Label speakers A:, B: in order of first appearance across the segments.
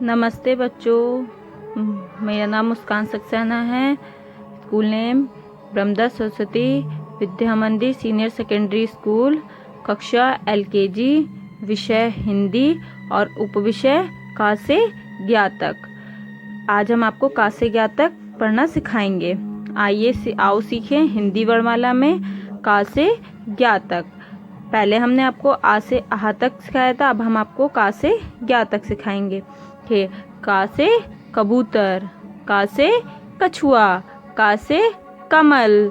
A: नमस्ते बच्चों, मेरा नाम मुस्कान सक्सेना है। स्कूल नेम ब्रह्मदत्त सरस्वती विद्या मंदिर सीनियर सेकेंडरी स्कूल, कक्षा LKG, विषय हिंदी और उपविषय का से ज्ञा तक। आज हम आपको का से ज्ञा तक पढ़ना सिखाएंगे। आओ सीखें हिंदी वर्णमाला में का से ज्ञा तक। पहले हमने आपको आ से आहा तक सिखाया था, अब हम आपको का से ज्ञा तक सिखाएंगे। ठीक, का से कबूतर, का से कछुआ, का से कमल।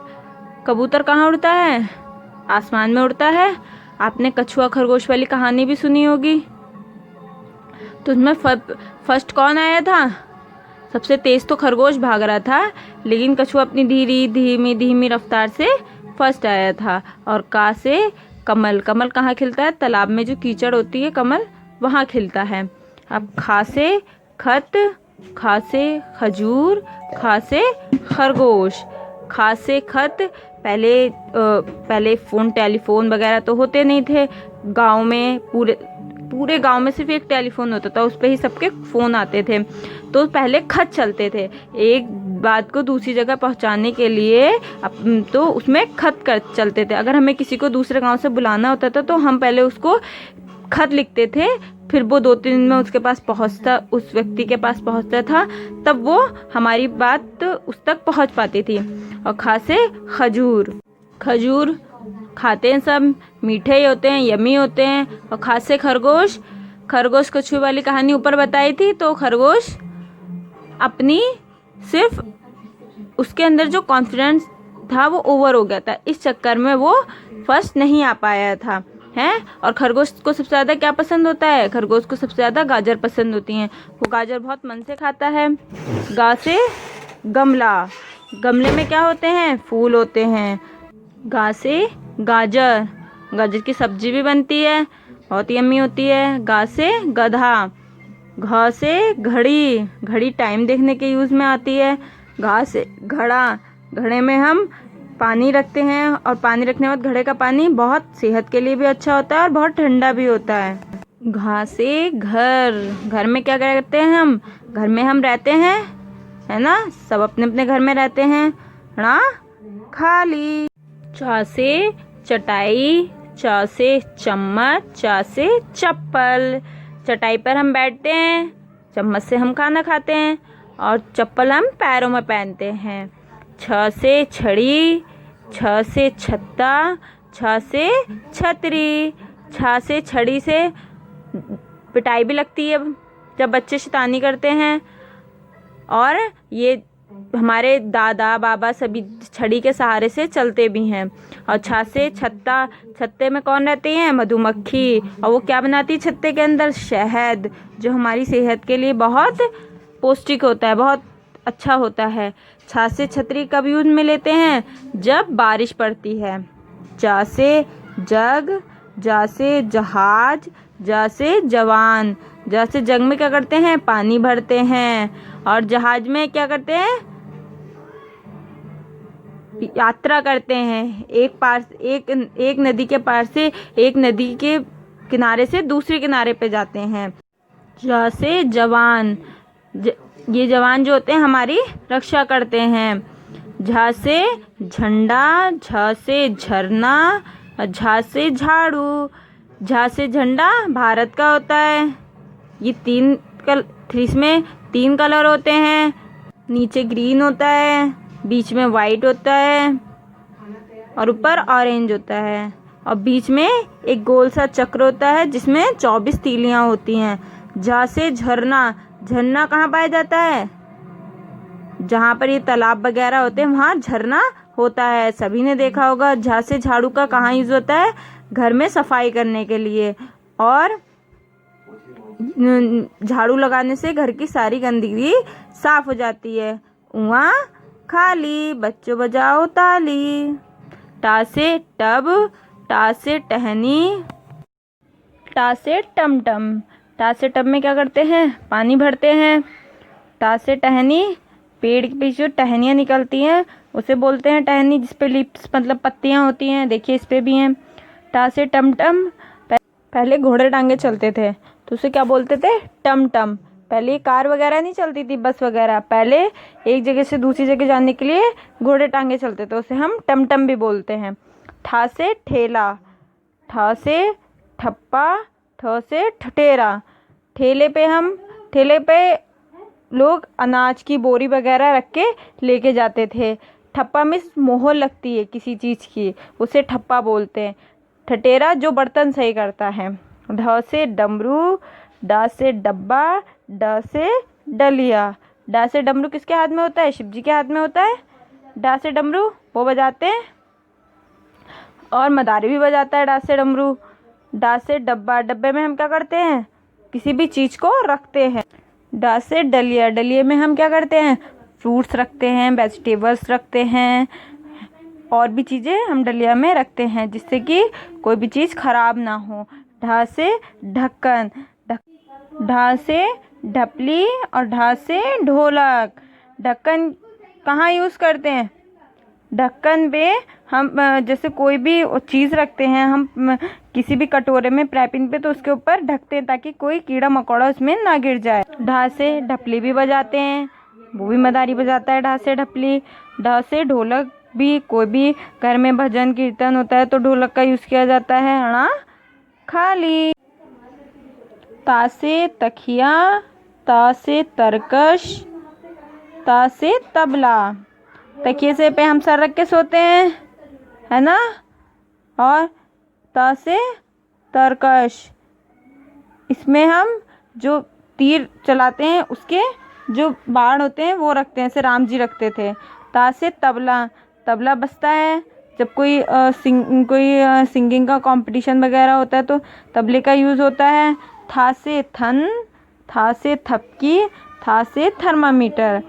A: कबूतर कहाँ उड़ता है? आसमान में उड़ता है। आपने कछुआ खरगोश वाली कहानी भी सुनी होगी। तो उसमें फर्स्ट कौन आया था? सबसे तेज तो खरगोश भाग रहा था, लेकिन कछुआ अपनी धीमी रफ्तार से फर्स्ट आया था। और का से कमल, कमल कहाँ खिलता है? तालाब में जो कीचड़ होती है कमल वहाँ खिलता है। अब खा से खत, खा से खजूर, खा से खरगोश। खा से खत, पहले टेलीफोन वगैरह तो होते नहीं थे गांव में। पूरे गांव में सिर्फ एक टेलीफोन होता था, उस पे ही सबके फ़ोन आते थे। तो पहले खत चलते थे, एक बात को दूसरी जगह पहुंचाने के लिए। तो उसमें खत चलते थे। अगर हमें किसी को दूसरे गांव से बुलाना होता था तो हम पहले उसको खत लिखते थे, फिर वो 2-3 दिन में उस व्यक्ति के पास पहुंचता था, तब वो हमारी बात उस तक पहुंच पाती थी। और खा से खजूर, खजूर खाते हैं सब, मीठे ही होते हैं, यमी होते हैं। और खा से खरगोश, खरगोश कछुए वाली कहानी ऊपर बताई थी। तो खरगोश अपनी सिर्फ उसके अंदर जो कॉन्फिडेंस था वो ओवर हो गया था, इस चक्कर में वो फर्स्ट नहीं आ पाया था है। और खरगोश को सबसे ज़्यादा क्या पसंद होता है? खरगोश को सबसे ज़्यादा गाजर पसंद होती हैं। वो गाजर बहुत मन से खाता है। गा से गमला, गमले में क्या होते हैं? फूल होते हैं। गा से गाजर, गाजर की सब्जी भी बनती है, बहुत यम्मी होती है। गा से गधा, घा से घड़ी, घड़ी टाइम देखने के यूज़ में आती है। घा से घड़ा, घड़े में हम पानी रखते हैं, और पानी रखने के बाद घड़े का पानी बहुत सेहत के लिए भी अच्छा होता है और बहुत ठंडा भी होता है। घा से घर, घर में क्या करते हैं हम? घर में हम रहते हैं, है ना, सब अपने अपने घर में रहते हैं ना, खाली। चा से चटाई, चा से चम्मच, चा से चप्पल। चटाई पर हम बैठते हैं, चम्मच से हम खाना खाते हैं, और चप्पल हम पैरों में पहनते हैं। छ से छड़ी, छ से छत्ता, छ से छतरी। छ से छड़ी से पिटाई भी लगती है जब बच्चे शैतानी करते हैं, और ये हमारे दादा बाबा सभी छड़ी के सहारे से चलते भी हैं। और छ से छत्ता, छत्ते में कौन रहती है? मधुमक्खी। और वो क्या बनाती है छत्ते के अंदर? शहद, जो हमारी सेहत के लिए बहुत पौष्टिक होता है, बहुत अच्छा होता है। छा से छतरी कब यूज में लेते हैं? जब बारिश पड़ती है। जा से जग, जा से जहाज, जा से जवान। जा से जग में क्या करते हैं? पानी भरते हैं। और जहाज में क्या करते हैं? यात्रा करते हैं, एक नदी के पार से, एक नदी के किनारे से दूसरे किनारे पे जाते हैं। जा से जवान, ये जवान जो होते हैं हमारी रक्षा करते हैं। झा से झंडा, झा से झरना, झा से झाड़ू। झा से झंडा भारत का होता है। ये इसमें 3 कलर होते हैं, नीचे ग्रीन होता है, बीच में वाइट होता है, और ऊपर ऑरेंज होता है, और बीच में एक गोल सा चक्र होता है जिसमें 24 तीलियां होती हैं। झा से झरना, झरना कहाँ पाया जाता है? जहाँ पर ये तालाब वगैरह होते हैं वहाँ झरना होता है, सभी ने देखा होगा। झा से झाड़ू का कहाँ यूज होता है? घर में सफाई करने के लिए, और झाड़ू लगाने से घर की सारी गंदगी साफ हो जाती है। उआ खाली, बच्चों बजाओ ताली। टा से टब, टा से टहनी, टा से टमटम। टा से टब में क्या करते हैं? पानी भरते हैं। टा से टहनी, पेड़ के पीछे जो टहनियाँ निकलती हैं उसे बोलते हैं टहनी, जिस पे लीव्स मतलब पत्तियाँ होती हैं, देखिए इस पे भी हैं। टा से टमटम, पहले घोड़े टांगे चलते थे तो उसे क्या बोलते थे? टमटम। पहले कार वगैरह नहीं चलती थी, बस वगैरह। पहले एक जगह से दूसरी जगह जाने के लिए घोड़े टांगे चलते थे, उसे हम टमटम भी बोलते हैं। ठा से ठेला, ठ से ठप्पा, ठ से ठठेरा। ठेले पे लोग अनाज की बोरी वगैरह रख के लेके जाते थे। ठप्पा में मोहर लगती है किसी चीज़ की, उसे ठप्पा बोलते हैं। ठठेरा जो बर्तन सही करता है। ढ से डमरू, डा से डब्बा, ड से डलिया। डा से डमरू किसके हाथ में होता है? शिव जी के हाथ में होता है। डा से डमरू वो बजाते हैं, और मदारी भी बजाता है डा से डमरू। डा से डब्बा, डब्बे में हम क्या करते हैं? किसी भी चीज़ को रखते हैं। डा से डलिया, डलिए में हम क्या करते हैं? फ्रूट्स रखते हैं, वेजिटेबल्स रखते हैं, और भी चीज़ें हम डलिया में रखते हैं जिससे कि कोई भी चीज़ खराब ना हो। ढा से ढक्कन, ढा से ढपली, और ढा से ढोलक। ढक्कन कहाँ यूज़ करते हैं? ढक्कन पे हम जैसे कोई भी चीज़ रखते हैं हम किसी भी कटोरे में, प्रेपिन पे, तो उसके ऊपर ढकते हैं ताकि कोई कीड़ा मकोड़ा उसमें ना गिर जाए। ढा से ढपली भी बजाते हैं, वो भी मदारी बजाता है ढा से ढपली। ढा से ढोलक भी, कोई भी घर में भजन कीर्तन होता है तो ढोलक का यूज़ किया जाता है। अणा खाली। ता से तकिया, ता से तरकश, ता से तबला। तकिए से पे हम सर रख के सोते हैं, है ना। और ता से तरकश, इसमें हम जो तीर चलाते हैं उसके जो बाण होते हैं वो रखते हैं, जैसे राम जी रखते थे। ता से तबला, तबला बजता है जब कोई सिंगिंग का कंपटीशन वगैरह होता है तो तबले का यूज़ होता है। था से थन, था से थपकी, था से थर्मामीटर।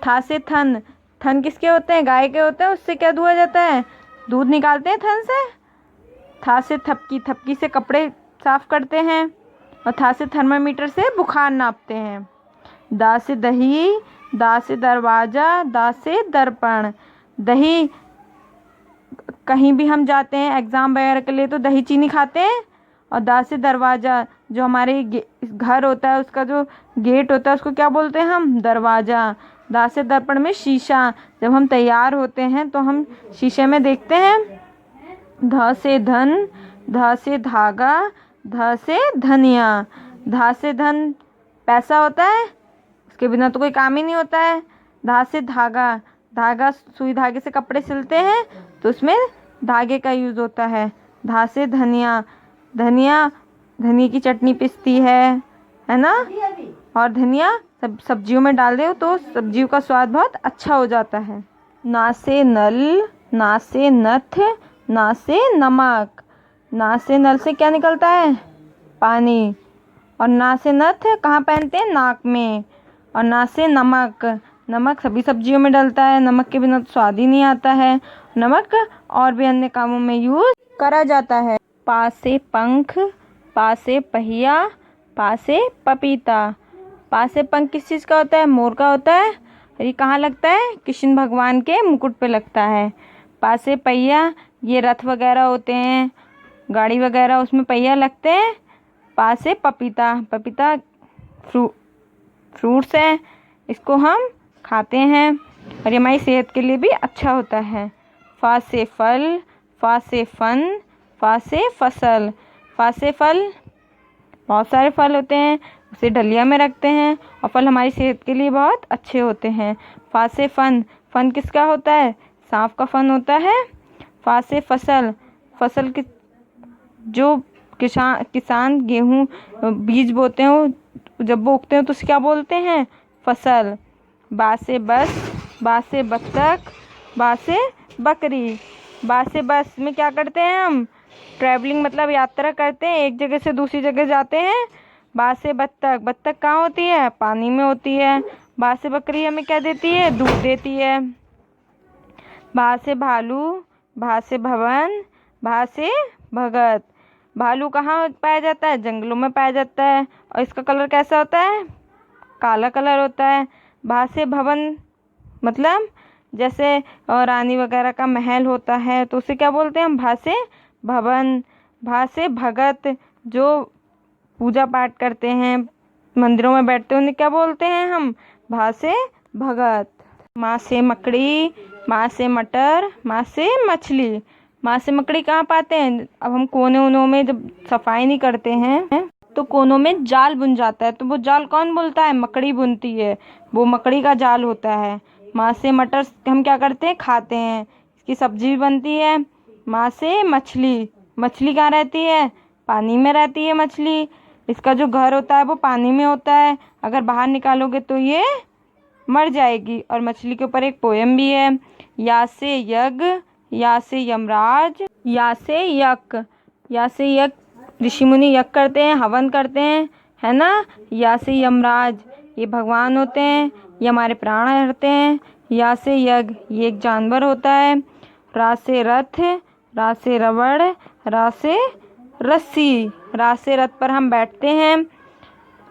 A: था से थन, थन किसके होते हैं? गाय के होते हैं। उससे क्या धुआ जाता है? दूध निकालते हैं थन से। था से थपकी, थपकी से कपड़े साफ करते हैं। और था से थर्मामीटर से बुखार नापते हैं। दा से दही, दा से दरवाज़ा, दा से दर्पण। दही, कहीं भी हम जाते हैं एग्ज़ाम वगैरह के लिए तो दही चीनी खाते हैं। और दा से दरवाज़ा, जो हमारे घर होता है उसका जो गेट होता है उसको क्या बोलते हैं हम? दरवाज़ा। दा से दर्पण में शीशा, जब हम तैयार होते हैं तो हम शीशे में देखते हैं। ध से धन, ध से धागा, ध से धनिया। धा से धन पैसा होता है, उसके बिना तो कोई काम ही नहीं होता है। धा से धागा, धागा सुई धागे से कपड़े सिलते हैं तो उसमें धागे का यूज़ होता है। धा से धनिया, धनिया धनिया की चटनी पिसती है ना। और धनिया सब्जियों में डाल दो तो सब्जियों का स्वाद बहुत अच्छा हो जाता है। ना से नल, ना से नथ, ना से नमक। ना से नल से क्या निकलता है? पानी। और ना से नथ कहाँ पहनते हैं? नाक में। और ना से नमक, नमक सभी सब्जियों में डलता है, नमक के बिना तो स्वाद ही नहीं आता है। नमक और भी अन्य कामों में यूज़ करा जाता है। पा से पंख, पा से पहिया, पा से पपीता। पा से पंख किस चीज़ का होता है? मोर का होता है। ये कहाँ लगता है? कृष्ण भगवान के मुकुट पे लगता है। पा से पहिया, ये रथ वगैरह होते हैं, गाड़ी वगैरह, उसमें पहिया लगते हैं। पा से पपीता, पपीता फ्रूट्स है, इसको हम खाते हैं और ये हमारी सेहत के लिए भी अच्छा होता है। फा से फल, फा से फन, फा से फसल। फा से फल, बहुत सारे फल होते हैं, उसे डलिया में रखते हैं और फल हमारी सेहत के लिए बहुत अच्छे होते हैं। फा से फन, फन किसका होता है? सांप का फन होता है। फा से फसल, फसल किस, जो किसान गेहूँ बीज बोते हैं, जब वो उगते हैं तो उसे क्या बोलते हैं? फसल। बा से बस, बा से बत्तख, बा से बकरी। बा से बस में क्या करते हैं हम? ट्रैवलिंग मतलब यात्रा करते हैं, एक जगह से दूसरी जगह जाते हैं। बा से बत्तख, बत्तख कहाँ होती है? पानी में होती है। बा से बकरी हमें क्या देती है? दूध देती है। भा से भालू, भा से भवन, भा से भगत। भालू कहाँ पाया जाता है? जंगलों में पाया जाता है और इसका कलर कैसा होता है? काला कलर होता है। भा से भवन मतलब जैसे रानी वगैरह का महल होता है तो उसे क्या बोलते हैं हम? भा से भवन। भा से भगत, जो पूजा पाठ करते हैं, मंदिरों में बैठते हैं उन्हें क्या बोलते हैं हम? भा से भगत। माँ से मकड़ी, माँ से मटर, माँ से मछली। माँ से मकड़ी कहाँ पाते हैं? अब हम कोने वोनों में जब सफाई नहीं करते हैं तो कोनों में जाल बुन जाता है, तो वो जाल कौन बुनता है? मकड़ी बुनती है, वो मकड़ी का जाल होता है। माँ से मटर हम क्या करते हैं? खाते हैं, इसकी सब्जी भी बनती है। माँ से मछली, मछली कहाँ रहती है? पानी में रहती है मछली। इसका जो घर होता है वो पानी में होता है, अगर बाहर निकालोगे तो ये मर जाएगी। और मछली के ऊपर एक पोयम भी है, या से यज्ञ, या से यमराज, या से यक। या से यक ऋषि मुनि यज्ञ करते हैं, हवन करते हैं, है ना। या से यमराज ये भगवान होते हैं, ये हमारे प्राण हरते हैं। या से यज्ञ ये एक जानवर होता है। रा से रथ, रा से रबड़, रा से रस्सी। रा से रथ पर हम बैठते हैं।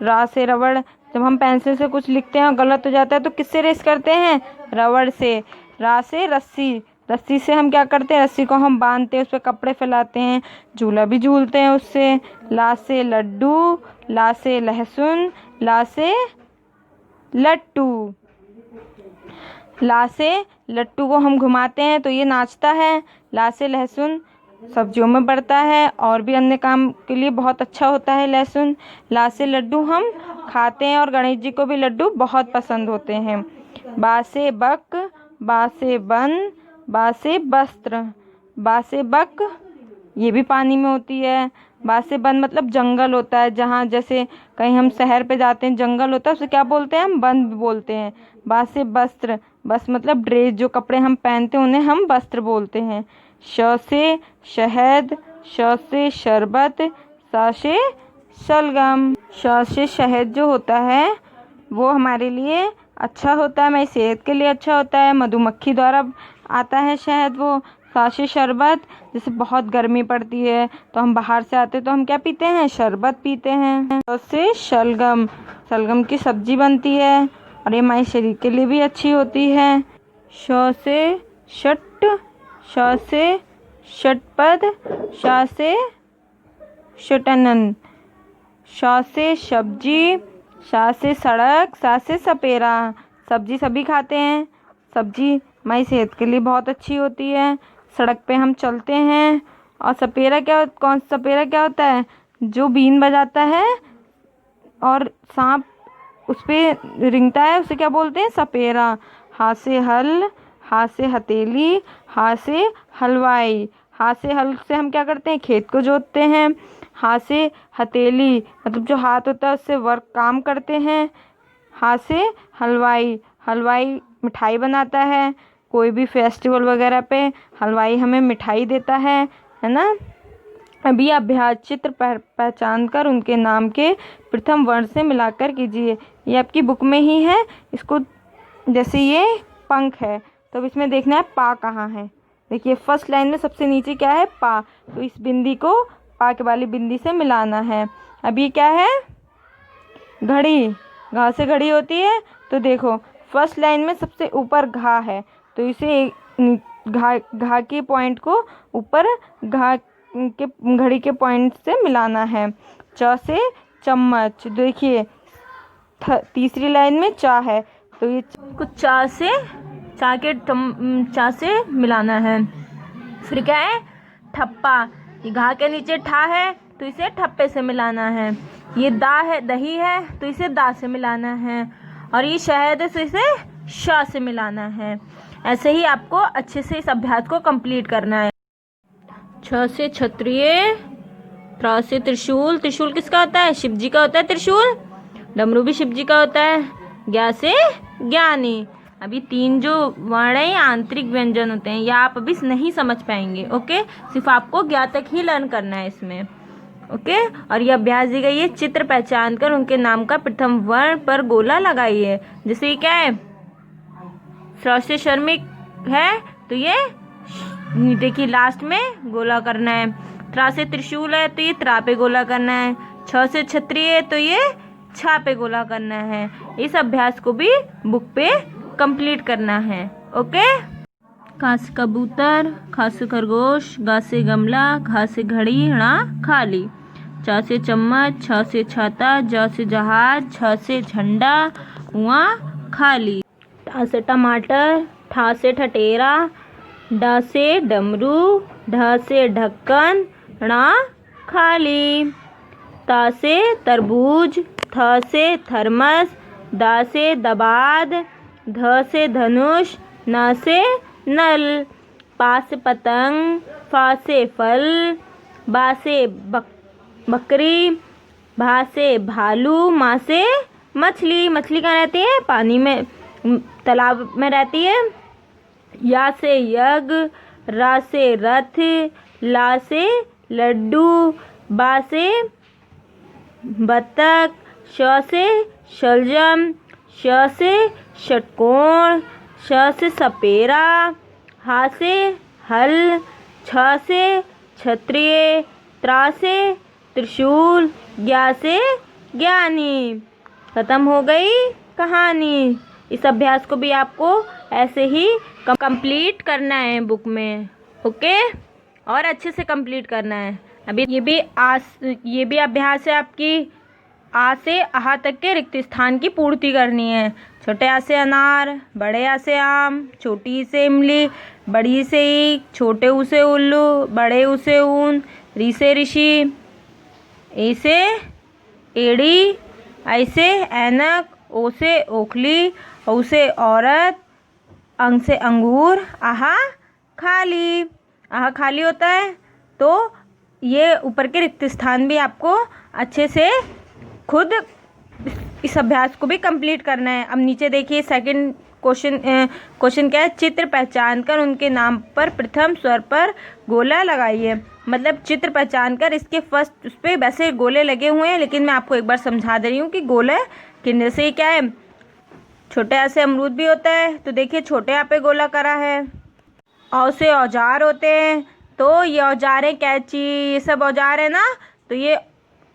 A: रा से रबड़, जब हम पेंसिल से कुछ लिखते हैं और गलत हो जाता है तो किससे रेस करते हैं? रबड़ से। रा से रस्सी, रस्सी से हम क्या करते हैं? रस्सी को हम बांधते हैं, उस पर कपड़े फैलाते हैं, झूला भी झूलते हैं उससे। ला से लड्डू, ला से लहसुन, ला से लट्टू। ला से लट्टू को हम घुमाते हैं तो ये नाचता है। ला से लहसुन सब्जियों में पड़ता है और भी अन्य काम के लिए बहुत अच्छा होता है लहसुन। ला से लड्डू हम खाते हैं और गणेश जी को भी लड्डू बहुत पसंद होते हैं। बा से बक, बा से बन, बा से वस्त्र। बा से बक ये भी पानी में होती है। बा से बन मतलब जंगल होता है, जहाँ जैसे कहीं हम शहर पे जाते हैं जंगल होता है उसे क्या बोलते हैं? हम वन बोलते हैं। बा से वस्त्र, बस मतलब ड्रेस, जो कपड़े हम पहनते हैं उन्हें हम वस्त्र बोलते हैं। श से शहद, श से शरबत, स से शलगम। श से शहद जो होता है वो हमारे लिए अच्छा होता है, हमारी सेहत के लिए अच्छा होता है, मधुमक्खी द्वारा आता है शहद वो। सा से शरबत, जैसे बहुत गर्मी पड़ती है तो हम बाहर से आते तो हम क्या पीते हैं? शरबत पीते हैं। श से शलगम, शलगम की सब्जी बनती है और ये हमारे शरीर के लिए भी अच्छी होती है। श से षट, श से षटपद, श से षटनन। श से सब्जी, श से सड़क, स से सपेरा। सब्जी सभी खाते हैं, सब्जी हमारी सेहत के लिए बहुत अच्छी होती है। सड़क पे हम चलते हैं। और सपेरा सपेरा क्या होता है? जो बीन बजाता है और सांप उस पे रेंगता है उसे क्या बोलते हैं? सपेरा। हा से हल, हा से हथेली, हा से हलवाई। हा से हल से हम क्या करते हैं? खेत को जोतते हैं। हा से हथेली मतलब जो हाथ होता है उससे वर्क काम करते हैं। हा से हलवाई, हलवाई मिठाई बनाता है, कोई भी फेस्टिवल वगैरह पे हलवाई हमें मिठाई देता है ना। अभी अभ्यास चित्र पहचान कर उनके नाम के प्रथम वर्ण से मिलाकर कीजिए। ये आपकी बुक में ही है। इसको जैसे ये पंख है तो इसमें देखना है पा कहाँ है। देखिए फर्स्ट लाइन में सबसे नीचे क्या है? पा, तो इस बिंदी को पा के वाली बिंदी से मिलाना है। अब ये क्या है? घड़ी, घा से घड़ी होती है तो देखो फर्स्ट लाइन में सबसे ऊपर घा है तो इसे घा के पॉइंट को ऊपर घा के घड़ी के पॉइंट से मिलाना है। च से चम्मच, देखिए तीसरी लाइन में चा है तो ये कुछ चा से मिलाना है। फिर क्या है? ठप्पा, ये घा के नीचे ठा है तो इसे ठप्पे से मिलाना है। ये दा है, दही है तो इसे दा से मिलाना है। और ये शहद है तो इसे शा से मिलाना है। ऐसे ही आपको अच्छे से इस अभ्यास को कंप्लीट करना है। छ से क्षत्रिय, त्रा से त्रिशूल, त्रिशूल किसका होता है? शिव जी का होता है त्रिशूल। डमरू भी शिव जी का होता है। ज्ञा से ज्ञानी। अभी तीन जो वर्ण है ये आंतरिक व्यंजन होते हैं, या आप अभी नहीं समझ पाएंगे। ओके, सिर्फ आपको ज्ञा तक ही लर्न करना है इसमें। ओके, और ये अभ्यास दी गई है, चित्र पहचान कर उनके नाम का प्रथम वर्ण पर गोला लगाइए। जैसे ये क्या है? स से शर्मिक है तो ये देखिए लास्ट में गोला करना है। त्रा से त्रिशूल है तो ये त्रा पे गोला करना है। छ से क्षत्रिय है तो ये छा पे गोला करना है। इस अभ्यास को भी बुक पे कंप्लीट करना है। ओके, का से कबूतर, खा से खरगोश, गा से गमला, घा से घड़ी, णा खाली। च से चम्मच, छ से छाता, ज से जहाज, छ से झंडा, हुआ खाली। ट से टमाटर, ठ से ठठेरा, ड से डमरू, ढ से ढक्कन, ण खाली। त से तरबूज, थ से थर्मस, द से दबाद, ध से धनुष, न से नल। प से पतंग, फ से फल, ब से बकरी, भा से भालू, म से मछली। मछली कहाँ रहती है? पानी में, तालाब में रहती है। या से यज्ञ, रा से रथ, ला से लड्डू, बा से बत्तख, श से शलजम, श से षटकोण, श से सपेरा, ह से हल, छ से क्षत्रिय, त्रा से त्रिशूल, ज्ञा से ज्ञानी। खत्म हो गई कहानी। इस अभ्यास को भी आपको ऐसे ही कंप्लीट करना है बुक में, ओके, और अच्छे से कंप्लीट करना है। अभी ये भी अभ्यास है आपकी। आ से आहा तक के रिक्त स्थान की पूर्ति करनी है। छोटे आ से अनार, बड़े आ से आम, छोटी ई से इमली, बड़ी से ईख, छोटे ऊ से उल्लू, बड़े ऊ से ऊन, री से ऋषि, ए से एड़ी, आई से ऐनक, ओ से ओखली, औ से औरत, अंग से अंगूर, आहा खाली। आहा खाली होता है। तो ये ऊपर के रिक्त स्थान भी आपको अच्छे से खुद इस अभ्यास को भी कंप्लीट करना है। अब नीचे देखिए सेकंड क्वेश्चन क्या है? चित्र पहचान कर उनके नाम पर प्रथम स्वर पर गोला लगाइए। मतलब चित्र पहचान कर इसके फर्स्ट उस पर वैसे गोले लगे हुए हैं, लेकिन मैं आपको एक बार समझा दे रही हूँ कि गोले किन से क्या है। छोटे आ से अमरूद भी होता है, तो देखिए छोटे आ पे गोला करा है। औ से औजार होते हैं, तो ये औजार है कैंची, ये सब औजार है ना, तो ये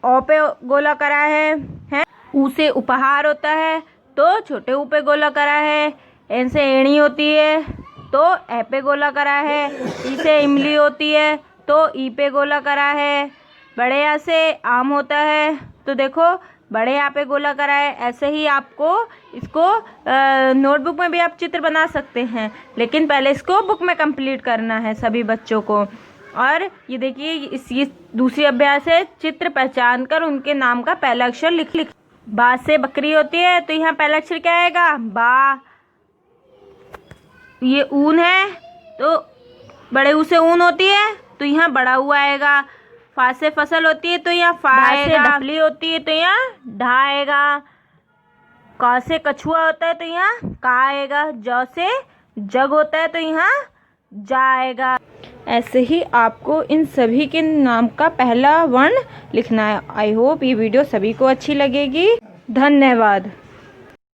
A: औ पे गोला करा है। ऊ से उपहार होता है, तो छोटे ऊ पे गोला करा है। एन से एड़ी होती है, तो ए पे गोला करा है। ई से इमली होती है, तो ई पे गोला करा है। बड़े आ से आम होता है, तो देखो बड़े आ पे गोला करा है। ऐसे ही आपको इसको नोटबुक में भी आप चित्र बना सकते हैं, लेकिन पहले इसको बुक में कंप्लीट करना है सभी बच्चों को। और ये देखिए ये दूसरी अभ्यास है, चित्र पहचान कर उनके नाम का पहला अक्षर लिख। बा से बकरी होती है, तो यहाँ पहला अक्षर क्या आएगा? बा। ये ऊन है, तो बड़े ऊ से ऊन होती है, तो यहाँ बड़ा ऊ आएगा। फा से फसल होती है, तो यहाँ फा आएगा। ढपली होती है, तो यहाँ ढा आएगा। का से कछुआ होता है, तो यहाँ का आएगा। ज से जग होता है, तो यहाँ जा आएगा। ऐसे ही आपको इन सभी के नाम का पहला वर्ण लिखना है। आई होप ये वीडियो सभी को अच्छी लगेगी। धन्यवाद।